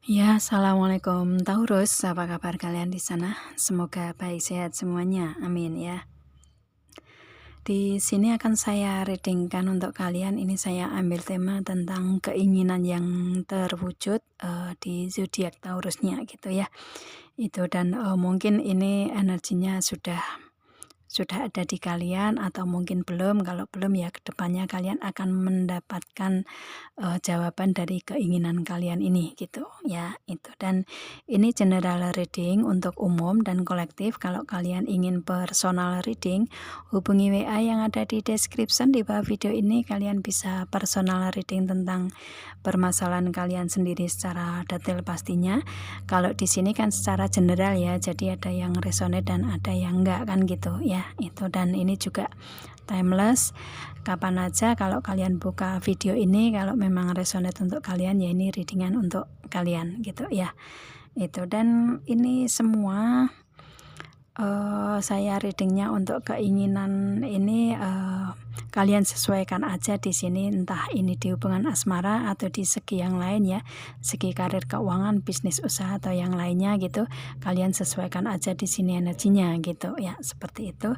Ya, assalamualaikum Taurus, apa kabar kalian di sana? Semoga baik sehat semuanya, amin ya. Di sini akan saya readingkan untuk kalian. Ini saya ambil tema tentang keinginan yang terwujud di zodiak Taurusnya gitu ya. Itu dan mungkin ini energinya sudah ada di kalian atau mungkin belum. Kalau belum ya kedepannya kalian akan mendapatkan jawaban dari keinginan kalian ini gitu ya itu. Dan ini general reading untuk umum dan kolektif. Kalau kalian ingin personal reading, hubungi WA yang ada di description di bawah video ini. Kalian bisa personal reading tentang permasalahan kalian sendiri secara detail pastinya. Kalau di sini kan secara general ya, jadi ada yang resonate dan ada yang enggak kan gitu ya itu. Dan ini juga timeless, kapan aja kalau kalian buka video ini, kalau memang resonate untuk kalian ya ini readingan untuk kalian gitu ya itu. Dan ini semua saya readingnya untuk keinginan ini, kalian sesuaikan aja di sini, entah ini di hubungan asmara atau di segi yang lain ya, segi karir, keuangan, bisnis, usaha atau yang lainnya gitu. Kalian sesuaikan aja di sini energinya gitu ya, seperti itu.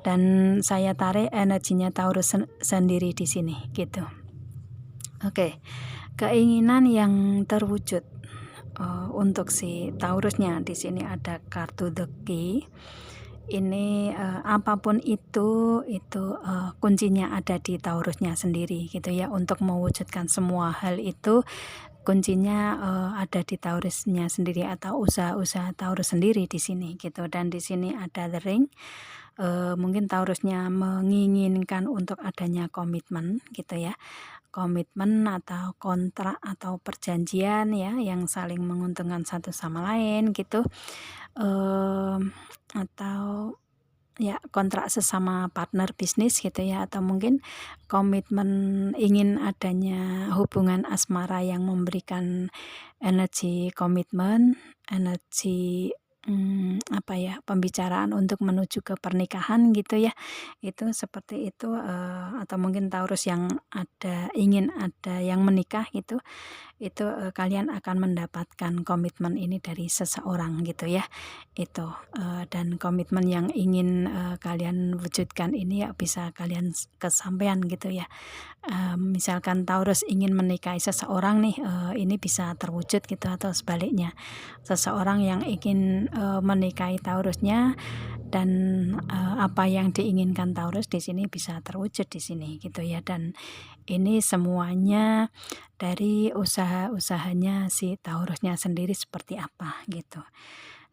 Dan saya tarik energinya Taurus sendiri di sini gitu. Oke, keinginan yang terwujud untuk si Taurusnya di sini ada kartu The Key. Ini apapun itu kuncinya ada di Taurusnya sendiri gitu ya. Untuk mewujudkan semua hal itu kuncinya ada di Taurusnya sendiri atau usaha-usaha Taurus sendiri di sini gitu. Dan di sini ada The Ring. Mungkin Taurusnya menginginkan untuk adanya komitmen gitu ya, komitmen atau kontrak atau perjanjian ya yang saling menguntungkan satu sama lain gitu, atau ya kontrak sesama partner bisnis gitu ya, atau mungkin komitmen ingin adanya hubungan asmara yang memberikan energi komitmen, energi apa ya, pembicaraan untuk menuju ke pernikahan gitu ya. Itu seperti itu, atau mungkin Taurus yang ingin ada yang menikah gitu. Itu kalian akan mendapatkan komitmen ini dari seseorang gitu ya itu. Dan komitmen yang ingin kalian wujudkan ini ya bisa kalian kesampaian gitu ya. Misalkan Taurus ingin menikahi seseorang nih, ini bisa terwujud gitu, atau sebaliknya seseorang yang ingin menikahi Taurusnya dan apa yang diinginkan Taurus di sini bisa terwujud di sini gitu ya. Dan ini semuanya dari usaha-usahanya si Taurusnya sendiri seperti apa gitu.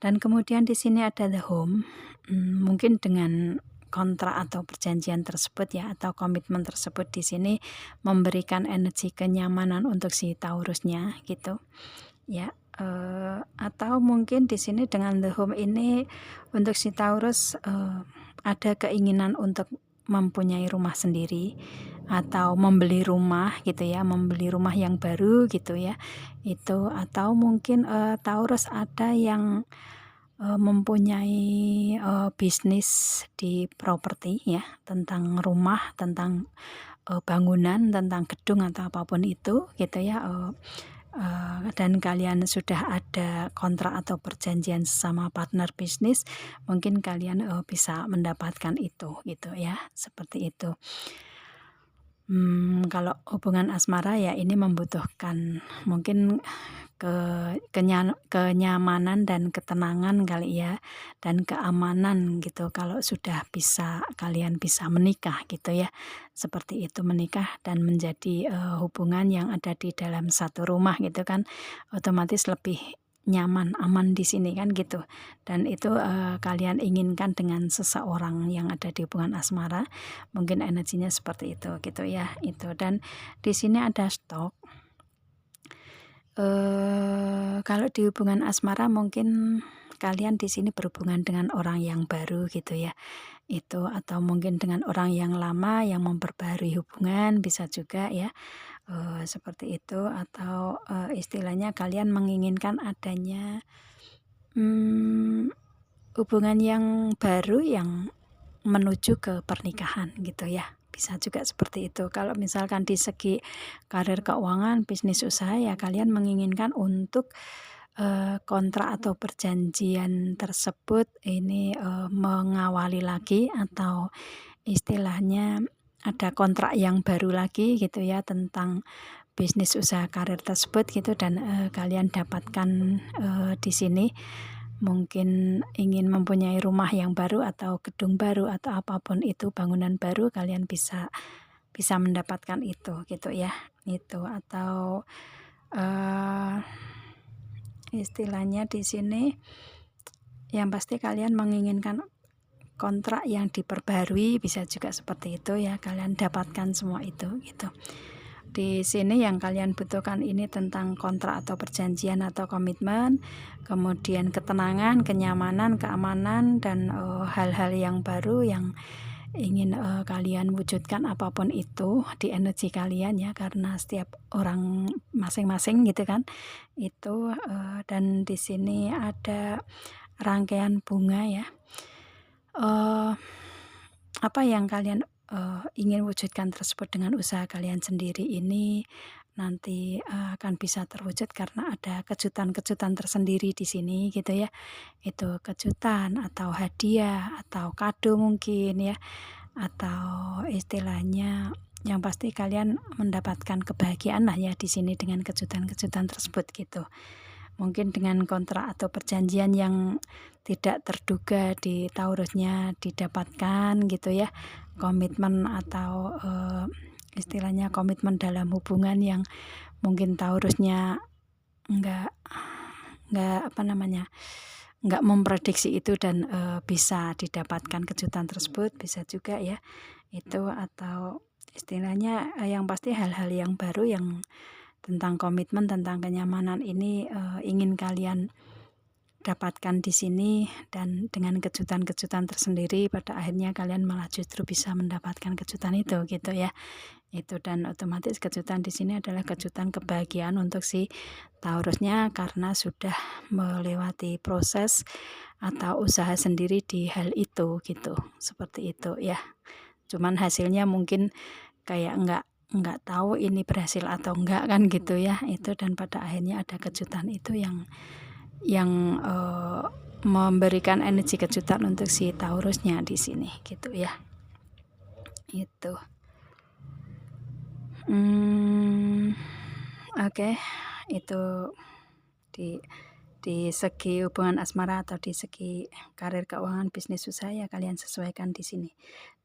Dan kemudian di sini ada The Home. Mungkin dengan kontrak atau perjanjian tersebut ya, atau komitmen tersebut di sini memberikan energi kenyamanan untuk si Taurusnya gitu ya. Atau mungkin di sini dengan The Home ini untuk si Taurus ada keinginan untuk mempunyai rumah sendiri atau membeli rumah gitu ya, membeli rumah yang baru gitu ya itu. Atau mungkin Taurus ada yang mempunyai bisnis di properti ya, tentang rumah, tentang bangunan, tentang gedung atau apapun itu gitu ya. Dan kalian sudah ada kontrak atau perjanjian sama partner bisnis, mungkin kalian bisa mendapatkan itu gitu ya, seperti itu. Kalau hubungan asmara ya ini membutuhkan mungkin kenyamanan dan ketenangan kali ya, dan keamanan gitu. Kalau sudah kalian bisa menikah gitu ya, seperti itu, menikah dan menjadi hubungan yang ada di dalam satu rumah gitu kan, otomatis lebih nyaman, aman di sini kan gitu. Dan itu kalian inginkan dengan seseorang yang ada di hubungan asmara, mungkin energinya seperti itu gitu ya itu. Dan di sini ada stok. Kalau di hubungan asmara mungkin kalian di sini berhubungan dengan orang yang baru gitu ya itu, atau mungkin dengan orang yang lama yang memperbaharui hubungan bisa juga ya, seperti itu. Atau istilahnya kalian menginginkan adanya hubungan yang baru yang menuju ke pernikahan gitu ya, bisa juga seperti itu. Kalau misalkan di segi karir keuangan, bisnis usaha ya kalian menginginkan untuk kontrak atau perjanjian tersebut ini mengawali lagi atau istilahnya ada kontrak yang baru lagi gitu ya tentang bisnis usaha karir tersebut gitu, dan kalian dapatkan di sini mungkin ingin mempunyai rumah yang baru atau gedung baru atau apapun itu, bangunan baru, kalian bisa mendapatkan itu gitu ya. Itu atau istilahnya di sini yang pasti kalian menginginkan kontrak yang diperbarui, bisa juga seperti itu ya, kalian dapatkan semua itu gitu. Di sini yang kalian butuhkan ini tentang kontrak atau perjanjian atau komitmen, kemudian ketenangan, kenyamanan, keamanan, dan hal-hal yang baru yang ingin kalian wujudkan apapun itu di energi kalian ya, karena setiap orang masing-masing gitu kan itu. Dan di sini ada rangkaian bunga ya. Apa yang kalian ingin wujudkan tersebut dengan usaha kalian sendiri ini nanti akan bisa terwujud karena ada kejutan-kejutan tersendiri di sini gitu ya. Itu kejutan atau hadiah atau kado mungkin ya, atau istilahnya yang pasti kalian mendapatkan kebahagiaan lah ya di sini dengan kejutan-kejutan tersebut gitu. Mungkin dengan kontrak atau perjanjian yang tidak terduga di Taurusnya didapatkan gitu ya, komitmen atau istilahnya komitmen dalam hubungan yang mungkin Taurusnya nggak memprediksi itu, dan bisa didapatkan kejutan tersebut, bisa juga ya itu. Atau istilahnya yang pasti hal-hal yang baru yang tentang komitmen, tentang kenyamanan ini ingin kalian dapatkan di sini, dan dengan kejutan-kejutan tersendiri pada akhirnya kalian malah justru bisa mendapatkan kejutan itu gitu ya. Itu, dan otomatis kejutan di sini adalah kejutan kebahagiaan untuk si Taurusnya karena sudah melewati proses atau usaha sendiri di hal itu gitu. Seperti itu ya. Cuman hasilnya mungkin kayak nggak tahu ini berhasil atau enggak kan gitu ya itu, dan pada akhirnya ada kejutan itu yang memberikan energi kejutan untuk si Taurusnya di sini gitu ya. Itu oke. Itu di segi hubungan asmara atau di segi karir keuangan bisnis usaha ya kalian sesuaikan di sini.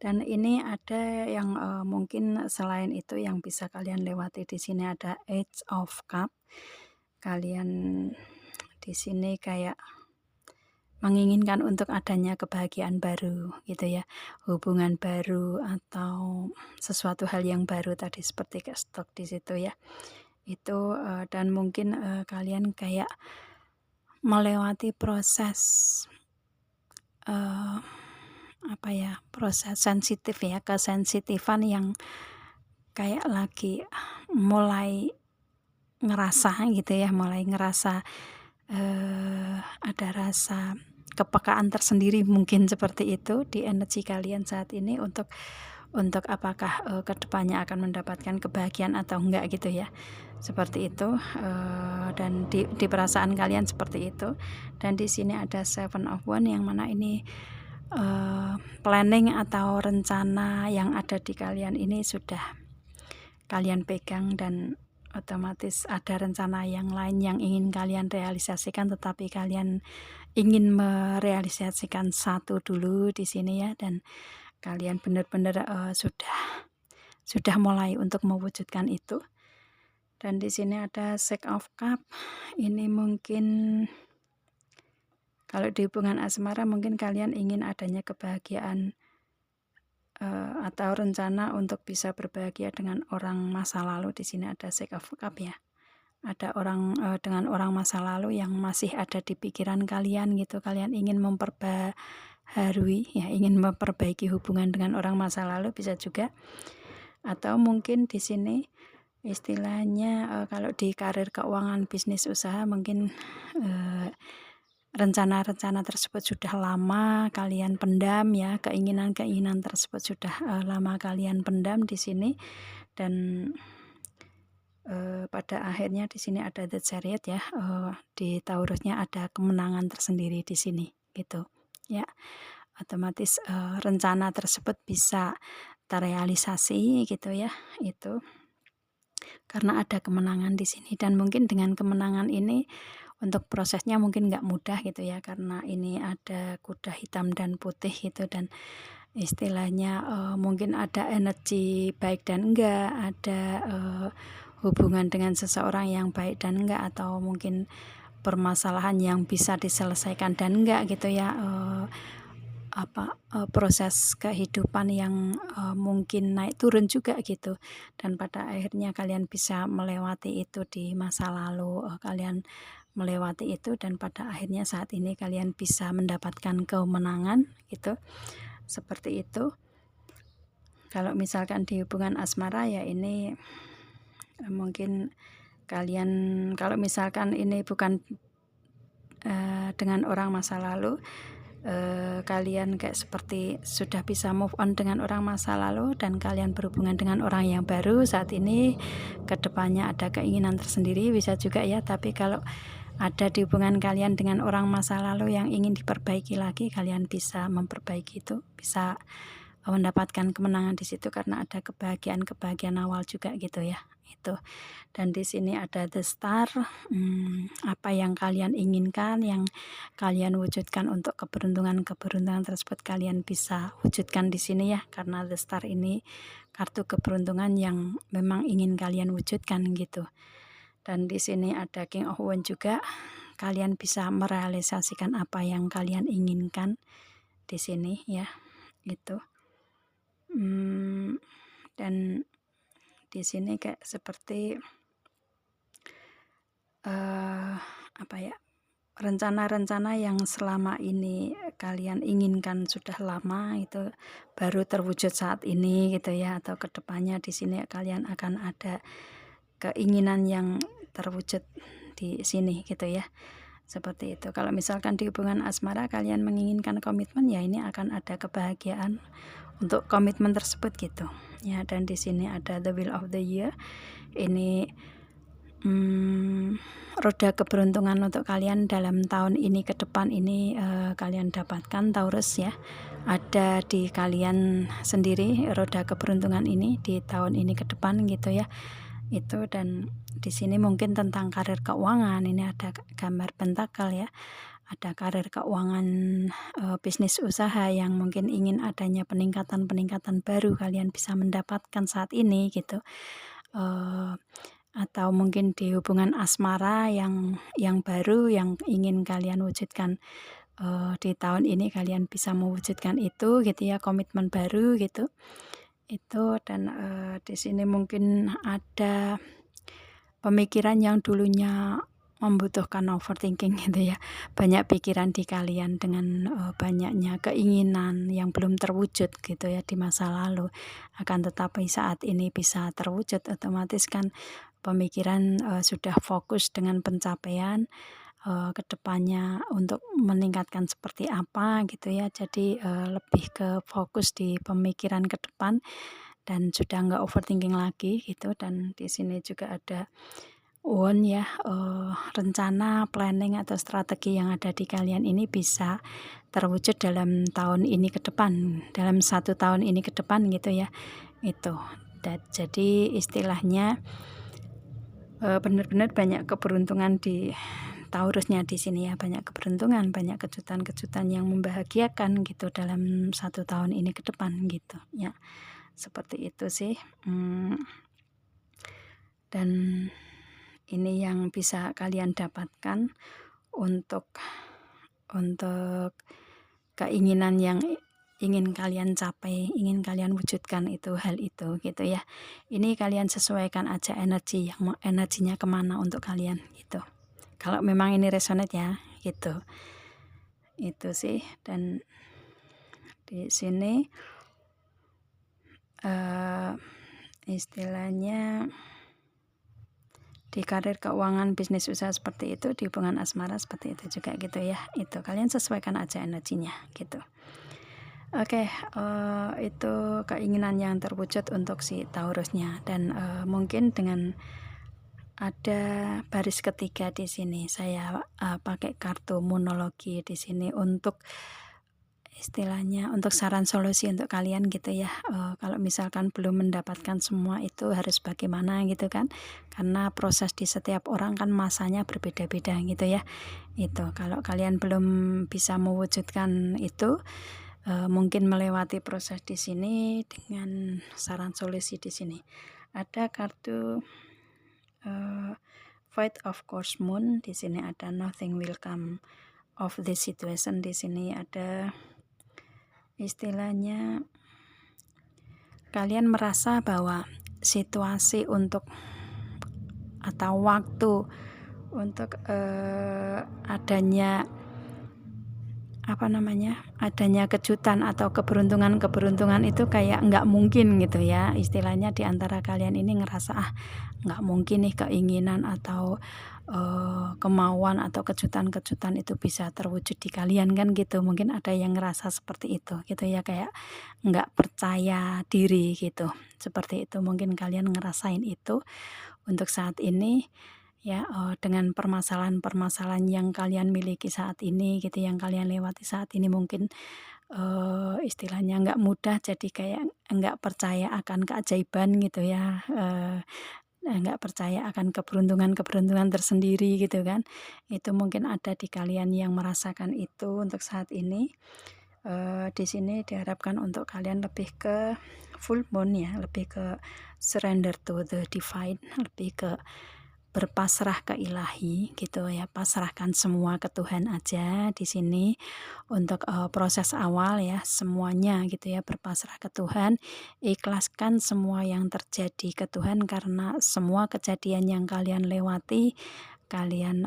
Dan ini ada yang mungkin selain itu yang bisa kalian lewati di sini, ada Eight of Cup. Kalian di sini kayak menginginkan untuk adanya kebahagiaan baru gitu ya, hubungan baru atau sesuatu hal yang baru tadi seperti ke stok di situ ya. Itu dan mungkin kalian kayak melewati proses proses sensitif ya, kesensitifan yang kayak lagi mulai ngerasa gitu ya, mulai ngerasa ada rasa kepekaan tersendiri mungkin seperti itu di energi kalian saat ini untuk apakah kedepannya akan mendapatkan kebahagiaan atau enggak gitu ya, seperti itu. Dan di perasaan kalian seperti itu. Dan di sini ada Seven of Wands yang mana ini planning atau rencana yang ada di kalian ini sudah kalian pegang, dan otomatis ada rencana yang lain yang ingin kalian realisasikan, tetapi kalian ingin merealisasikan satu dulu di sini ya, dan kalian benar-benar sudah mulai untuk mewujudkan itu. Dan di sini ada Six of Cup. Ini mungkin kalau di hubungan asmara mungkin kalian ingin adanya kebahagiaan atau rencana untuk bisa berbahagia dengan orang masa lalu. Di sini ada Six of Cup ya. Ada orang dengan orang masa lalu yang masih ada di pikiran kalian gitu. Kalian ingin memperbaharui ya, ingin memperbaiki hubungan dengan orang masa lalu, bisa juga. Atau mungkin di sini istilahnya kalau di karir keuangan bisnis usaha mungkin rencana-rencana tersebut sudah lama kalian pendam ya, keinginan-keinginan tersebut sudah lama kalian pendam di sini, dan pada akhirnya di sini ada The Chariot ya, di Taurusnya ada kemenangan tersendiri di sini gitu ya. Otomatis rencana tersebut bisa terrealisasi gitu ya, itu karena ada kemenangan di sini. Dan mungkin dengan kemenangan ini untuk prosesnya mungkin nggak mudah gitu ya, karena ini ada kuda hitam dan putih gitu, dan istilahnya mungkin ada energi baik dan enggak, ada hubungan dengan seseorang yang baik dan enggak, atau mungkin permasalahan yang bisa diselesaikan dan enggak gitu ya, proses kehidupan yang mungkin naik turun juga gitu, dan pada akhirnya kalian bisa melewati itu di masa lalu, kalian melewati itu, dan pada akhirnya saat ini kalian bisa mendapatkan kemenangan gitu, seperti itu. Kalau misalkan di hubungan asmara ya ini mungkin kalian, kalau misalkan ini bukan dengan orang masa lalu, kalian kayak seperti sudah bisa move on dengan orang masa lalu, dan kalian berhubungan dengan orang yang baru saat ini, kedepannya ada keinginan tersendiri bisa juga ya. Tapi kalau ada di hubungan kalian dengan orang masa lalu yang ingin diperbaiki lagi, kalian bisa memperbaiki itu, bisa mendapatkan kemenangan di situ karena ada kebahagiaan awal juga gitu ya, itu. Dan di sini ada The Star, apa yang kalian inginkan, yang kalian wujudkan untuk keberuntungan tersebut kalian bisa wujudkan di sini ya, karena The Star ini kartu keberuntungan yang memang ingin kalian wujudkan gitu. Dan di sini ada King of Wands juga, kalian bisa merealisasikan apa yang kalian inginkan di sini ya, itu. Dan di sini kayak seperti apa ya, rencana-rencana yang selama ini kalian inginkan sudah lama itu baru terwujud saat ini gitu ya, atau kedepannya di sini kalian akan ada keinginan yang terwujud di sini gitu ya, seperti itu. Kalau misalkan di hubungan asmara kalian menginginkan komitmen ya, ini akan ada kebahagiaan untuk komitmen tersebut gitu ya. Dan di sini ada The Wheel of the Year, ini roda keberuntungan untuk kalian dalam tahun ini ke depan ini, kalian dapatkan Taurus ya, ada di kalian sendiri roda keberuntungan ini di tahun ini ke depan gitu ya, itu. Dan di sini mungkin tentang karir keuangan, ini ada gambar pentakel ya, ada karir keuangan, bisnis usaha yang mungkin ingin adanya peningkatan baru, kalian bisa mendapatkan saat ini gitu. Atau mungkin di hubungan asmara yang baru yang ingin kalian wujudkan di tahun ini, kalian bisa mewujudkan itu gitu ya, komitmen baru gitu, itu. Dan di sini mungkin ada pemikiran yang dulunya membutuhkan overthinking gitu ya, banyak pikiran di kalian dengan banyaknya keinginan yang belum terwujud gitu ya di masa lalu, akan tetapi saat ini bisa terwujud. Otomatis kan pemikiran sudah fokus dengan pencapaian kedepannya untuk meningkatkan seperti apa gitu ya, jadi lebih ke fokus di pemikiran ke depan dan sudah nggak overthinking lagi gitu. Dan di sini juga ada Won ya, rencana, planning atau strategi yang ada di kalian ini bisa terwujud dalam tahun ini ke depan, dalam 1 tahun ini ke depan gitu ya, itu. Jadi istilahnya benar-benar banyak keberuntungan di Taurusnya di sini ya, banyak keberuntungan, banyak kejutan-kejutan yang membahagiakan gitu dalam 1 tahun ini ke depan gitu ya, seperti itu sih. Dan ini yang bisa kalian dapatkan untuk keinginan yang ingin kalian capai, ingin kalian wujudkan itu, hal itu gitu ya. Ini kalian sesuaikan aja energinya kemana untuk kalian gitu, kalau memang ini resonate ya gitu, itu sih. Dan di sini istilahnya di karir keuangan bisnis usaha seperti itu, di hubungan asmara seperti itu juga gitu ya. Itu kalian sesuaikan aja energinya gitu. Oke, itu keinginan yang terwujud untuk si Taurusnya, dan mungkin dengan ada baris ketiga di sini saya pakai kartu monologi di sini untuk istilahnya untuk saran solusi untuk kalian gitu ya. Kalau misalkan belum mendapatkan semua itu harus bagaimana gitu kan, karena proses di setiap orang kan masanya berbeda-beda gitu ya. Itu kalau kalian belum bisa mewujudkan itu, mungkin melewati proses di sini dengan saran solusi di sini. Ada kartu Fight of Course Moon, di sini ada nothing will come of this situation, di sini ada istilahnya kalian merasa bahwa situasi untuk atau waktu untuk adanya adanya kejutan atau keberuntungan itu kayak nggak mungkin gitu ya. Istilahnya di antara kalian ini ngerasa nggak mungkin nih keinginan atau kemauan atau kejutan-kejutan itu bisa terwujud di kalian kan gitu. Mungkin ada yang ngerasa seperti itu gitu ya, kayak nggak percaya diri gitu. Seperti itu mungkin kalian ngerasain itu untuk saat ini ya, dengan permasalahan-permasalahan yang kalian miliki saat ini gitu, yang kalian lewati saat ini mungkin istilahnya nggak mudah, jadi kayak nggak percaya akan keajaiban gitu ya, nggak percaya akan keberuntungan-keberuntungan tersendiri gitu kan. Itu mungkin ada di kalian yang merasakan itu untuk saat ini. Di sini diharapkan untuk kalian lebih ke full moon ya, lebih ke surrender to the divine, lebih ke berpasrah ke ilahi gitu ya, pasrahkan semua ke Tuhan aja di sini untuk proses awal ya, semuanya gitu ya, berpasrah ke Tuhan, ikhlaskan semua yang terjadi ke Tuhan, karena semua kejadian yang kalian lewati, kalian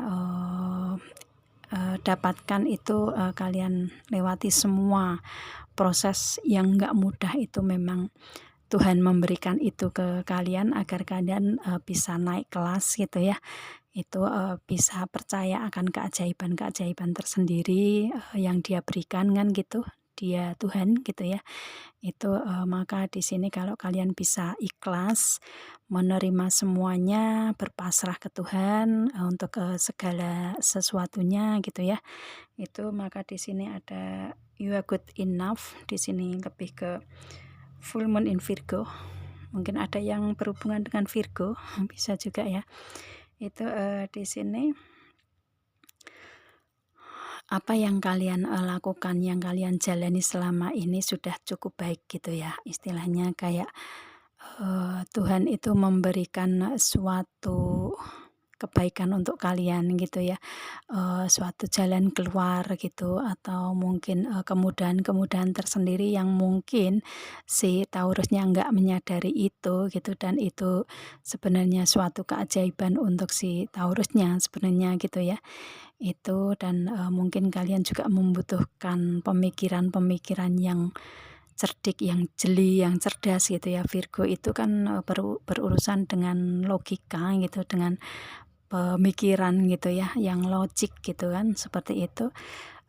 dapatkan itu, kalian lewati semua proses yang nggak mudah itu, memang Tuhan memberikan itu ke kalian agar kalian bisa naik kelas gitu ya. Itu bisa percaya akan keajaiban-keajaiban tersendiri yang Dia berikan kan gitu. Dia Tuhan gitu ya. Itu maka di sini kalau kalian bisa ikhlas menerima semuanya, berpasrah ke Tuhan untuk segala sesuatunya gitu ya. Itu maka di sini ada you are good enough, di sini lebih ke full moon in Virgo, mungkin ada yang berhubungan dengan Virgo, bisa juga ya. Itu di sini apa yang kalian lakukan, yang kalian jalani selama ini sudah cukup baik gitu ya. Istilahnya kayak Tuhan itu memberikan suatu kebaikan untuk kalian gitu ya, suatu jalan keluar gitu, atau mungkin kemudahan-kemudahan tersendiri yang mungkin si Taurusnya nggak menyadari itu gitu, dan itu sebenarnya suatu keajaiban untuk si Taurusnya sebenarnya gitu ya. Itu dan mungkin kalian juga membutuhkan pemikiran-pemikiran yang cerdik, yang jeli, yang cerdas gitu ya. Virgo itu kan berurusan dengan logika gitu, dengan pemikiran gitu ya, yang logik gitu kan, seperti itu.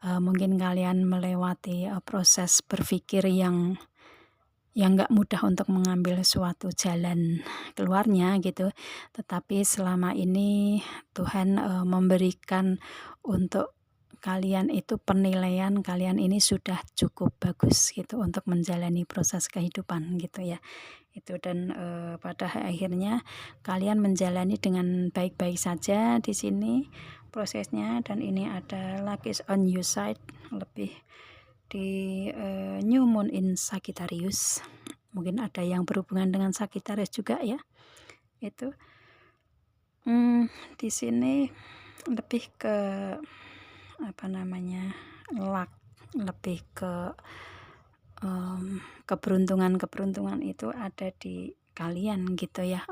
Mungkin kalian melewati proses berpikir yang nggak mudah untuk mengambil suatu jalan keluarnya gitu, tetapi selama ini Tuhan memberikan untuk kalian itu penilaian kalian ini sudah cukup bagus gitu untuk menjalani proses kehidupan gitu ya. Itu dan pada akhirnya kalian menjalani dengan baik-baik saja di sini prosesnya, dan ini ada luck is on your side, lebih di new moon in Sagittarius. Mungkin ada yang berhubungan dengan Sagittarius juga ya. Itu di sini lebih ke luck, lebih ke keberuntungan-keberuntungan itu ada di kalian gitu ya,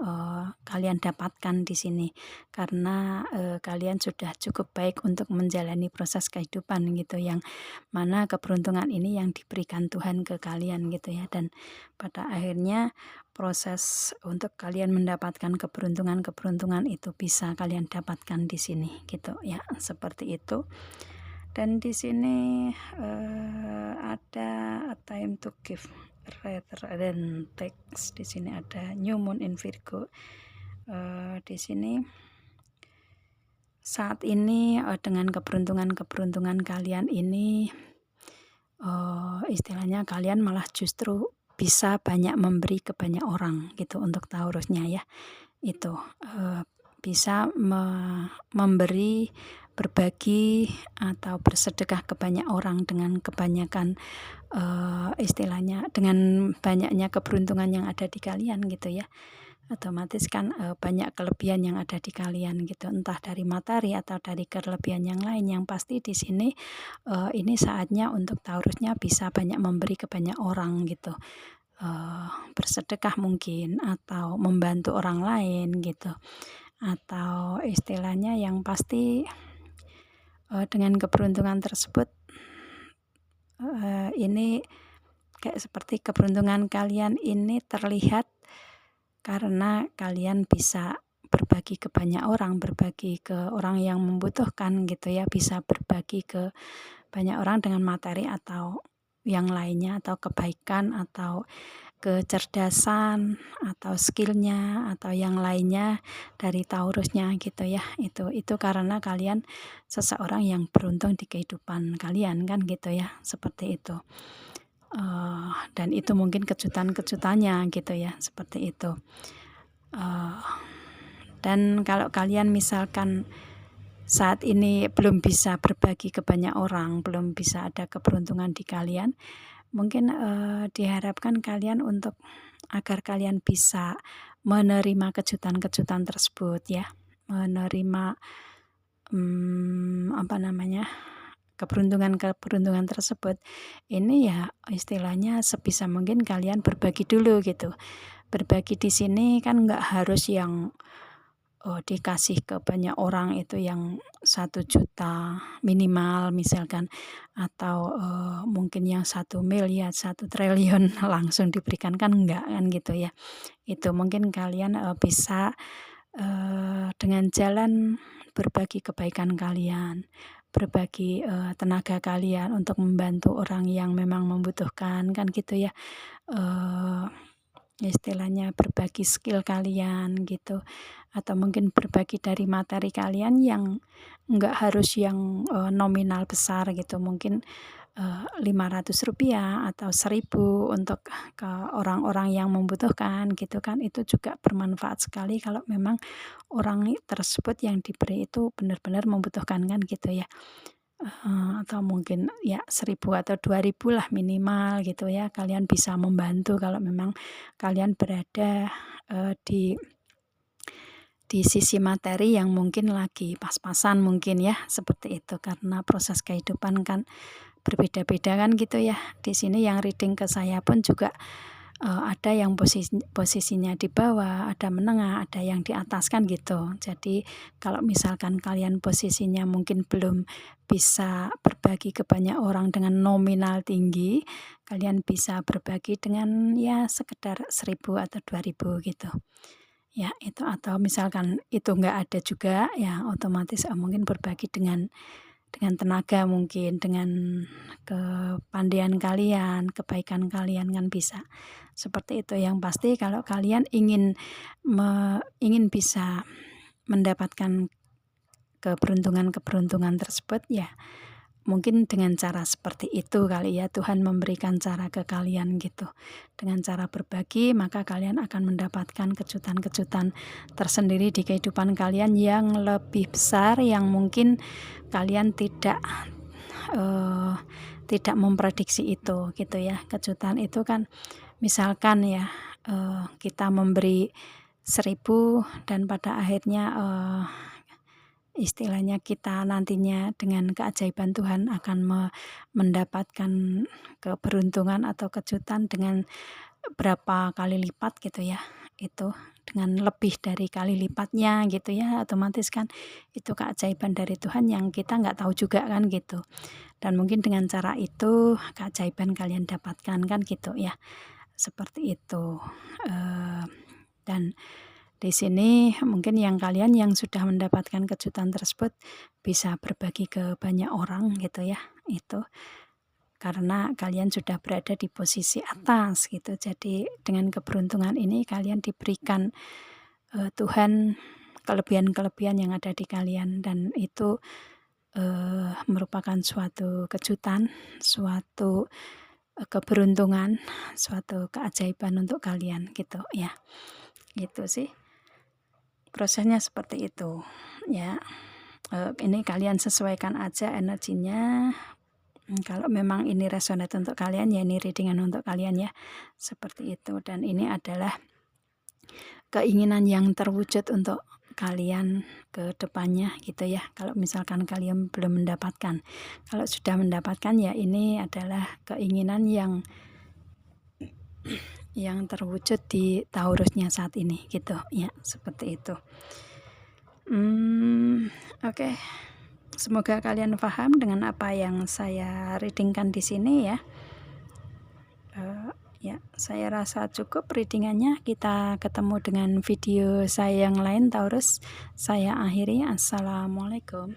kalian dapatkan di sini karena kalian sudah cukup baik untuk menjalani proses kehidupan gitu, yang mana keberuntungan ini yang diberikan Tuhan ke kalian gitu ya, dan pada akhirnya proses untuk kalian mendapatkan keberuntungan itu bisa kalian dapatkan di sini gitu ya, seperti itu. Dan di sini ada a time to give rather than takes. Di sini ada new moon in Virgo. Di sini saat ini dengan keberuntungan kalian ini, istilahnya kalian malah justru bisa banyak memberi ke banyak orang gitu untuk Taurusnya ya. Itu bisa memberi, berbagi atau bersedekah ke banyak orang dengan kebanyakan istilahnya dengan banyaknya keberuntungan yang ada di kalian gitu ya. Otomatis kan banyak kelebihan yang ada di kalian gitu, entah dari materi atau dari kelebihan yang lain. Yang pasti di sini ini saatnya untuk Taurusnya bisa banyak memberi ke banyak orang gitu, bersedekah mungkin atau membantu orang lain gitu, atau istilahnya yang pasti dengan keberuntungan tersebut ini kayak seperti keberuntungan kalian ini terlihat karena kalian bisa berbagi ke banyak orang, berbagi ke orang yang membutuhkan gitu ya, bisa berbagi ke banyak orang dengan materi atau yang lainnya, atau kebaikan atau kecerdasan atau skillnya atau yang lainnya dari Taurusnya gitu ya. Itu karena kalian seseorang yang beruntung di kehidupan kalian kan gitu ya, seperti itu. Dan itu mungkin kejutan-kejutannya gitu ya, seperti itu. Dan kalau kalian misalkan saat ini belum bisa berbagi ke banyak orang, belum bisa ada keberuntungan di kalian, mungkin diharapkan kalian untuk agar kalian bisa menerima kejutan-kejutan tersebut ya, menerima keberuntungan tersebut. Ini ya istilahnya sebisa mungkin kalian berbagi dulu gitu. Berbagi di sini kan nggak harus yang dikasih ke banyak orang itu yang 1 juta minimal misalkan, atau mungkin yang 1 miliar, 1 triliun langsung diberikan, kan enggak kan gitu ya. Itu mungkin kalian bisa dengan jalan berbagi kebaikan kalian, berbagi tenaga kalian untuk membantu orang yang memang membutuhkan kan gitu ya. Istilahnya berbagi skill kalian gitu, atau mungkin berbagi dari materi kalian yang enggak harus yang nominal besar gitu, mungkin Rp500 atau Rp1.000 untuk ke orang-orang yang membutuhkan gitu kan. Itu juga bermanfaat sekali kalau memang orang tersebut yang diberi itu benar-benar membutuhkan kan gitu ya. Atau mungkin ya 1.000 atau 2.000 lah minimal gitu ya, kalian bisa membantu kalau memang kalian berada di sisi materi yang mungkin lagi pas-pasan mungkin ya, seperti itu. Karena proses kehidupan kan berbeda-beda kan gitu ya. Di sini yang reading ke saya pun juga ada yang posisinya di bawah, ada menengah, ada yang di atas kan gitu. Jadi kalau misalkan kalian posisinya mungkin belum bisa berbagi ke banyak orang dengan nominal tinggi, kalian bisa berbagi dengan ya sekedar 1.000 atau 2.000 gitu. Ya itu, atau misalkan itu enggak ada juga ya otomatis mungkin berbagi dengan tenaga, mungkin dengan kepandaian kalian, kebaikan kalian kan bisa. Seperti itu. Yang pasti kalau kalian ingin bisa mendapatkan keberuntungan tersebut ya mungkin dengan cara seperti itu kali ya, Tuhan memberikan cara ke kalian gitu. Dengan cara berbagi maka kalian akan mendapatkan kejutan-kejutan tersendiri di kehidupan kalian yang lebih besar, yang mungkin kalian tidak memprediksi itu gitu ya. Kejutan itu kan misalkan ya kita memberi 1.000 dan pada akhirnya istilahnya kita nantinya dengan keajaiban Tuhan akan mendapatkan keberuntungan atau kejutan dengan berapa kali lipat gitu ya. itu dengan lebih dari kali lipatnya gitu ya, otomatis kan itu keajaiban dari Tuhan yang kita nggak tahu juga kan gitu. Dan mungkin dengan cara itu keajaiban kalian dapatkan kan gitu ya, seperti itu. Dan di sini mungkin kalian yang sudah mendapatkan kejutan tersebut bisa berbagi ke banyak orang gitu ya, itu. Karena kalian sudah berada di posisi atas gitu. Jadi dengan keberuntungan ini kalian diberikan Tuhan kelebihan-kelebihan yang ada di kalian, dan itu merupakan suatu kejutan, suatu keberuntungan, suatu keajaiban untuk kalian gitu ya. Gitu sih. Prosesnya seperti itu ya. Ini kalian sesuaikan aja energinya. Kalau memang ini resonate untuk kalian ya ini readingan untuk kalian ya, seperti itu. Dan ini adalah keinginan yang terwujud untuk kalian ke depannya gitu ya. Kalau misalkan kalian belum mendapatkan, kalau sudah mendapatkan ya ini adalah keinginan yang terwujud di Taurusnya saat ini gitu ya, seperti itu. Oke. Semoga kalian paham dengan apa yang saya readingkan di sini ya. Ya, saya rasa cukup readingannya. Kita ketemu dengan video saya yang lain Taurus. Saya akhiri. Assalamualaikum.